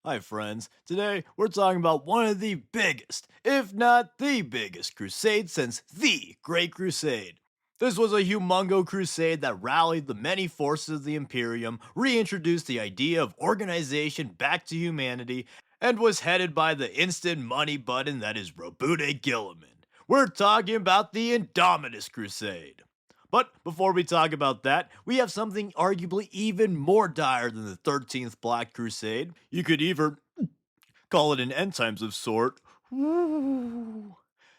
Hi, friends. Today, we're talking about one of the biggest, if not the biggest, crusade since the Great Crusade. This was a humongo crusade that rallied the many forces of the Imperium, reintroduced the idea of organization back to humanity, and was headed by the instant money button that is Robude Gilliman. We're talking about the Indomitus Crusade. But before we talk about that, we have something arguably even more dire than the 13th Black Crusade. You could even call it an end times of sort. Ooh.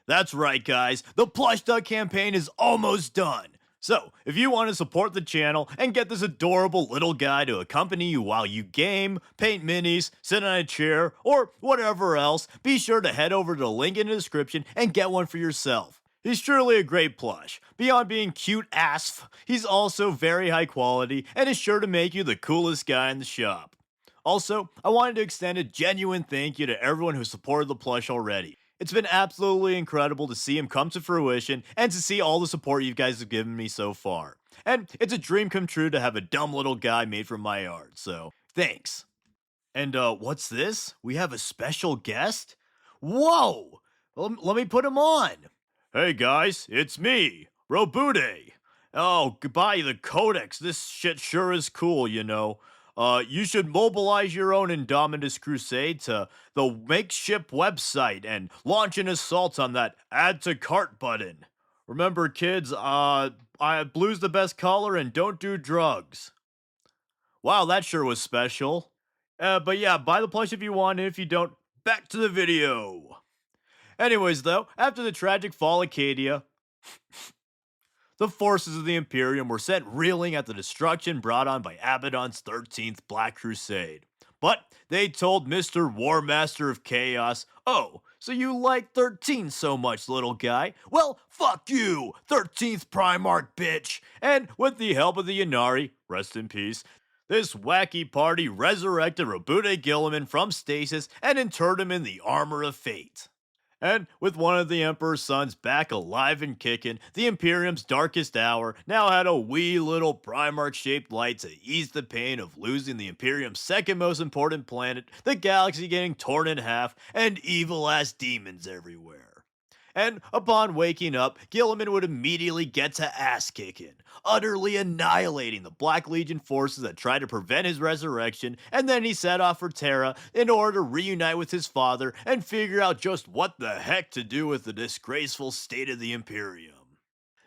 That's right, guys. The Plush Duck campaign is almost done. So, if you want to support the channel and get this adorable little guy to accompany you while you game, paint minis, sit on a chair, or whatever else, be sure to head over to the link in the description and get one for yourself. He's truly a great plush. Beyond being cute ASF, he's also very high quality and is sure to make you the coolest guy in the shop. Also, I wanted to extend a genuine thank you to everyone who supported the plush already. It's been absolutely incredible to see him come to fruition and to see all the support you guys have given me so far. And it's a dream come true to have a dumb little guy made from my art, so thanks. And what's this? We have a special guest? Whoa! Let me put him on. Hey guys, it's me, Robude. Oh, goodbye the Codex. This shit sure is cool, you know. You should mobilize your own Indomitus Crusade to the makeshift website and launch an assault on that add to cart button. Remember, kids, blue's the best color and don't do drugs. Wow, that sure was special. But yeah, buy the plush if you want, and if you don't, back to the video. Anyways, though, after the tragic fall of Acadia, the forces of the Imperium were sent reeling at the destruction brought on by Abaddon's 13th Black Crusade. But they told Mr. War Master of Chaos, "Oh, so you like 13 so much, little guy? Well, fuck you, 13th Primarch, bitch!" And with the help of the Ynnari, rest in peace, this wacky party resurrected Robude Gilliman from stasis and interred him in the armor of fate. And with one of the Emperor's sons back alive and kicking, the Imperium's darkest hour now had a wee little Primarch shaped light to ease the pain of losing the Imperium's second most important planet, the galaxy getting torn in half, and evil ass demons everywhere. And upon waking up, Gilliman would immediately get to ass kicking, utterly annihilating the Black Legion forces that tried to prevent his resurrection, and then he set off for Terra in order to reunite with his father and figure out just what the heck to do with the disgraceful state of the Imperium.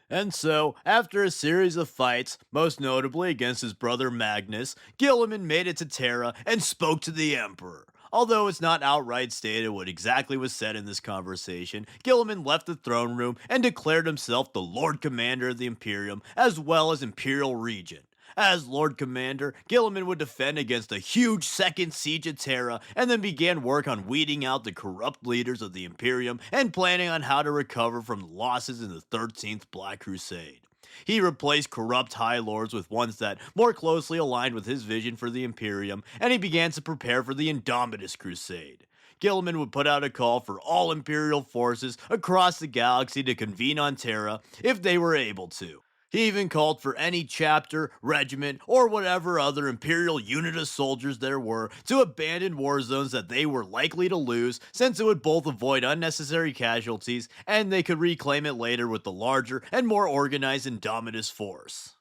And so, after a series of fights, most notably against his brother Magnus, Gilliman made it to Terra and spoke to the Emperor. Although it's not outright stated what exactly was said in this conversation, Gilliman left the throne room and declared himself the Lord Commander of the Imperium as well as Imperial Regent. As Lord Commander, Gilliman would defend against a huge second siege of Terra and then began work on weeding out the corrupt leaders of the Imperium and planning on how to recover from the losses in the 13th Black Crusade. He replaced corrupt High Lords with ones that more closely aligned with his vision for the Imperium, and he began to prepare for the Indomitus Crusade. Gilliman would put out a call for all Imperial forces across the galaxy to convene on Terra if they were able to. He even called for any chapter, regiment, or whatever other Imperial unit of soldiers there were to abandon war zones that they were likely to lose, since it would both avoid unnecessary casualties and they could reclaim it later with the larger and more organized Indomitus force.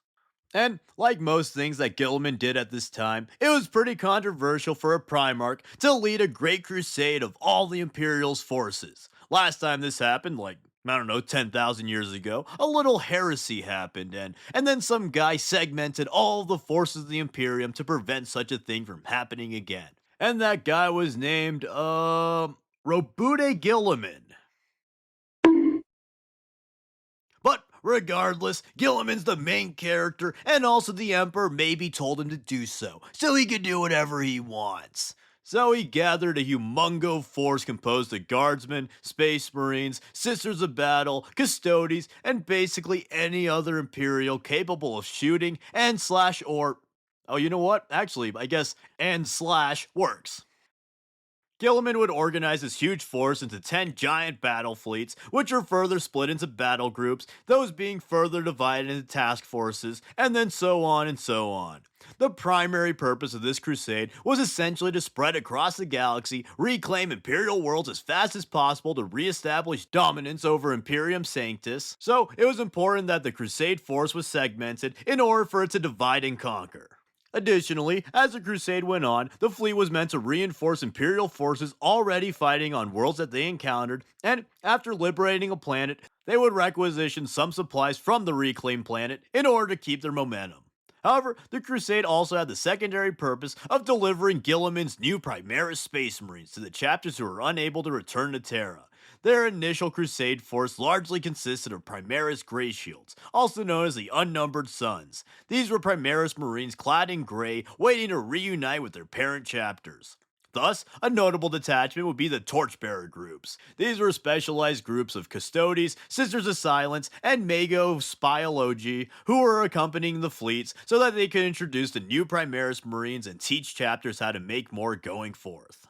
And like most things that Gilliman did at this time, it was pretty controversial for a Primarch to lead a great crusade of all the Imperial's forces. Last time this happened, like I don't know, 10,000 years ago, a little heresy happened, and then some guy segmented all the forces of the Imperium to prevent such a thing from happening again. And that guy was named, Robude Gilliman. But regardless, Gilliman's the main character, and also the Emperor maybe told him to do so he could do whatever he wants. So he gathered a humongo force composed of guardsmen, space marines, sisters of battle, custodies, and basically any other Imperial capable of shooting and slash or... Oh, you know what? Actually, I guess and slash works. Gilliman would organize his huge force into 10 giant battle fleets, which were further split into battle groups, those being further divided into task forces, and then so on and so on. The primary purpose of this crusade was essentially to spread across the galaxy, reclaim Imperial worlds as fast as possible to re-establish dominance over Imperium Sanctus, so it was important that the crusade force was segmented in order for it to divide and conquer. Additionally, as the crusade went on, the fleet was meant to reinforce Imperial forces already fighting on worlds that they encountered, and after liberating a planet, they would requisition some supplies from the reclaimed planet in order to keep their momentum. However, the crusade also had the secondary purpose of delivering Gilliman's new Primaris Space Marines to the chapters who were unable to return to Terra. Their initial crusade force largely consisted of Primaris Grey Shields, also known as the Unnumbered Sons. These were Primaris Marines clad in grey, waiting to reunite with their parent chapters. Thus, a notable detachment would be the Torchbearer groups. These were specialized groups of Custodes, Sisters of Silence, and Mago Spyology who were accompanying the fleets so that they could introduce the new Primaris Marines and teach chapters how to make more going forth.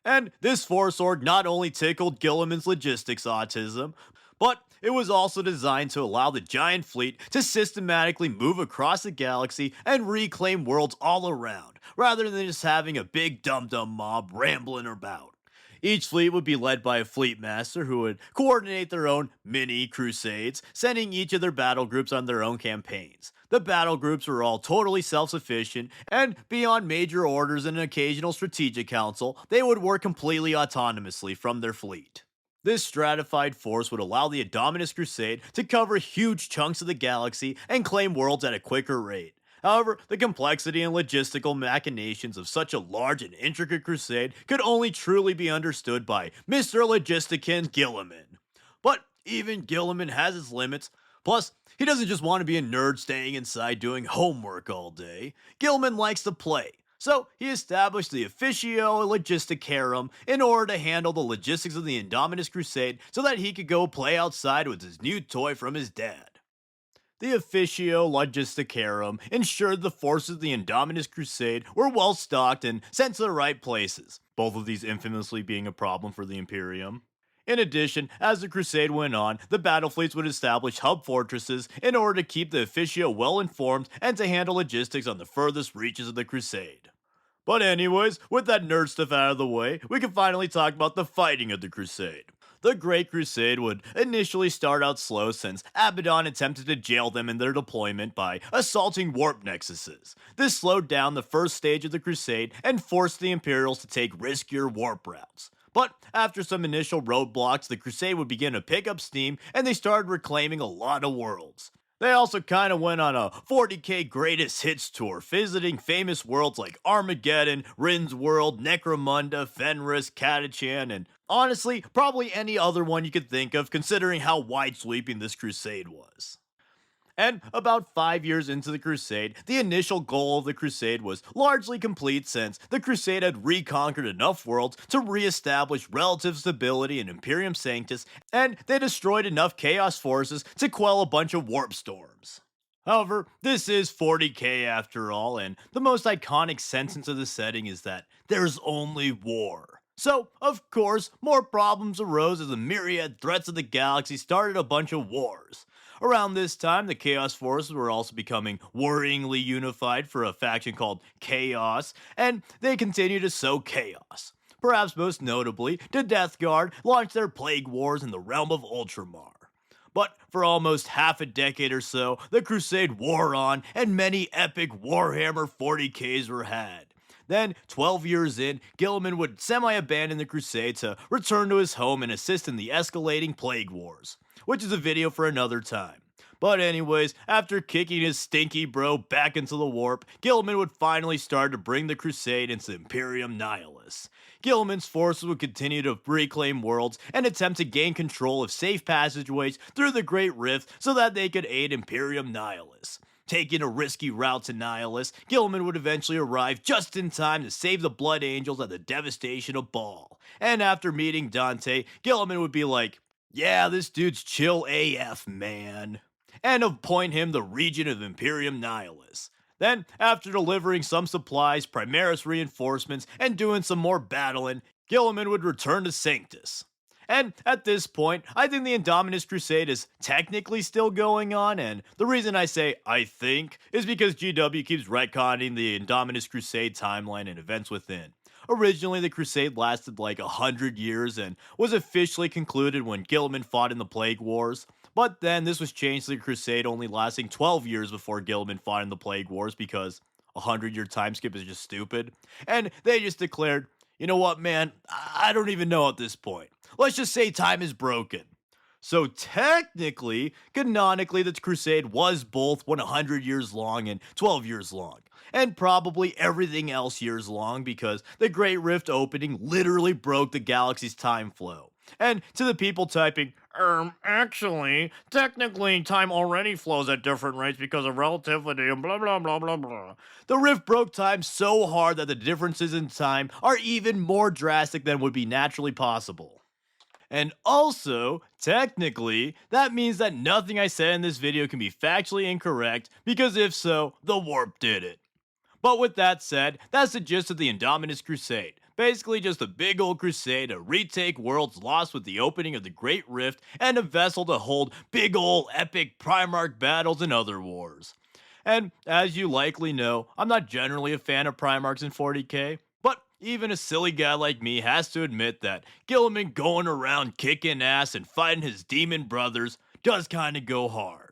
And this force org not only tickled Gilliman's logistics autism, but it was also designed to allow the giant fleet to systematically move across the galaxy and reclaim worlds all around, rather than just having a big dum-dum mob rambling about. Each fleet would be led by a fleet master who would coordinate their own mini crusades, sending each of their battle groups on their own campaigns. The battle groups were all totally self-sufficient, and beyond major orders and an occasional strategic council, they would work completely autonomously from their fleet. This stratified force would allow the Indomitus Crusade to cover huge chunks of the galaxy and claim worlds at a quicker rate. However, the complexity and logistical machinations of such a large and intricate crusade could only truly be understood by Mr. Logisticin Gilliman. But even Gilliman has its limits. Plus, he doesn't just want to be a nerd staying inside doing homework all day. Gilliman likes to play. So, he established the Officio Logisticarum in order to handle the logistics of the Indomitus Crusade so that he could go play outside with his new toy from his dad. The Officio Logisticarum ensured the forces of the Indomitus Crusade were well stocked and sent to the right places, both of these infamously being a problem for the Imperium. In addition, as the crusade went on, the battle fleets would establish hub fortresses in order to keep the Officio well informed and to handle logistics on the furthest reaches of the crusade. But anyways, with that nerd stuff out of the way, we can finally talk about the fighting of the crusade. The Great Crusade would initially start out slow since Abaddon attempted to jail them in their deployment by assaulting warp nexuses. This slowed down the first stage of the crusade and forced the Imperials to take riskier warp routes. But after some initial roadblocks, the crusade would begin to pick up steam and they started reclaiming a lot of worlds. They also kinda went on a 40k greatest hits tour, visiting famous worlds like Armageddon, Rin's World, Necromunda, Fenris, Catachan, and honestly, probably any other one you could think of considering how wide-sweeping this crusade was. And about 5 years into the crusade, the initial goal of the crusade was largely complete since the crusade had reconquered enough worlds to re-establish relative stability in Imperium Sanctus, and they destroyed enough Chaos forces to quell a bunch of warp storms. However, this is 40k after all, and the most iconic sentence of the setting is that there's only war. So, of course, more problems arose as the myriad threats of the galaxy started a bunch of wars. Around this time, the Chaos Forces were also becoming worryingly unified for a faction called Chaos, and they continued to sow chaos. Perhaps most notably, the Death Guard launched their plague wars in the realm of Ultramar. But for almost half a decade or so, the Crusade wore on, and many epic Warhammer 40Ks were had. Then, 12 years in, Gilliman would semi-abandon the Crusade to return to his home and assist in the escalating Plague Wars, which is a video for another time. But anyways, after kicking his stinky bro back into the warp, Gilliman would finally start to bring the Crusade into Imperium Nihilus. Gilliman's forces would continue to reclaim worlds and attempt to gain control of safe passageways through the Great Rift so that they could aid Imperium Nihilus. Taking a risky route to Nihilus, Gilliman would eventually arrive just in time to save the Blood Angels at the devastation of Baal. And after meeting Dante, Gilliman would be like, "Yeah, this dude's chill AF, man," and appoint him the Regent of Imperium Nihilus. Then, after delivering some supplies, Primaris reinforcements, and doing some more battling, Gilliman would return to Sanctus. And at this point, I think the Indomitus Crusade is technically still going on, and the reason I say I think is because GW keeps retconning the Indomitus Crusade timeline and events within. Originally, the Crusade lasted like 100 years and was officially concluded when Gilliman fought in the Plague Wars. But then this was changed to the Crusade only lasting 12 years before Gilliman fought in the Plague Wars because a 100-year time skip is just stupid. And they just declared, you know what, man, I don't even know at this point. Let's just say time is broken. So technically, canonically, the Crusade was both 100 years long and 12 years long. And probably everything else years long because the Great Rift opening literally broke the galaxy's time flow. And to the people typing, actually, technically, time already flows at different rates because of relativity and blah blah blah blah blah. The rift broke time so hard that the differences in time are even more drastic than would be naturally possible. And also, technically, that means that nothing I said in this video can be factually incorrect because if so, the warp did it. But with that said, that's the gist of the Indomitus Crusade. Basically just a big old crusade to retake worlds lost with the opening of the Great Rift and a vessel to hold big old epic Primarch battles and other wars. And as you likely know, I'm not generally a fan of Primarchs in 40k, but even a silly guy like me has to admit that Gilliman going around kicking ass and fighting his demon brothers does kinda go hard.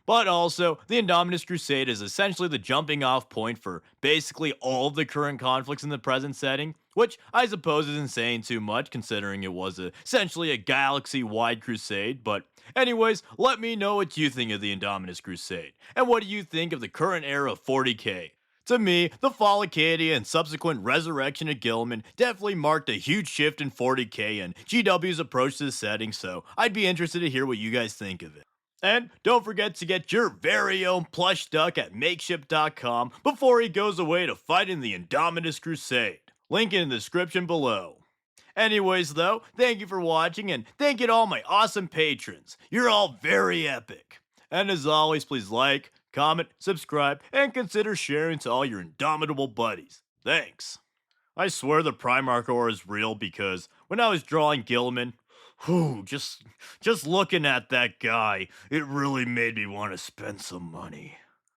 But also, the Indominus Crusade is essentially the jumping off point for basically all of the current conflicts in the present setting, which I suppose isn't saying too much considering it was essentially a galaxy wide crusade. But, anyways, let me know what you think of the Indominus Crusade, and what do you think of the current era of 40k? To me, the fall of Acadia and subsequent resurrection of Gilliman definitely marked a huge shift in 40k and GW's approach to the setting, so I'd be interested to hear what you guys think of it. And don't forget to get your very own plush duck at makeship.com before he goes away to fight in the Indominus Crusade. Link in the description below. Anyways though, thank you for watching and thank you to all my awesome patrons. You're all very epic. And as always, please like, comment, subscribe, and consider sharing to all your indomitable buddies. Thanks. I swear the Primarch ore is real because when I was drawing Gilliman, whew, just looking at that guy, it really made me want to spend some money.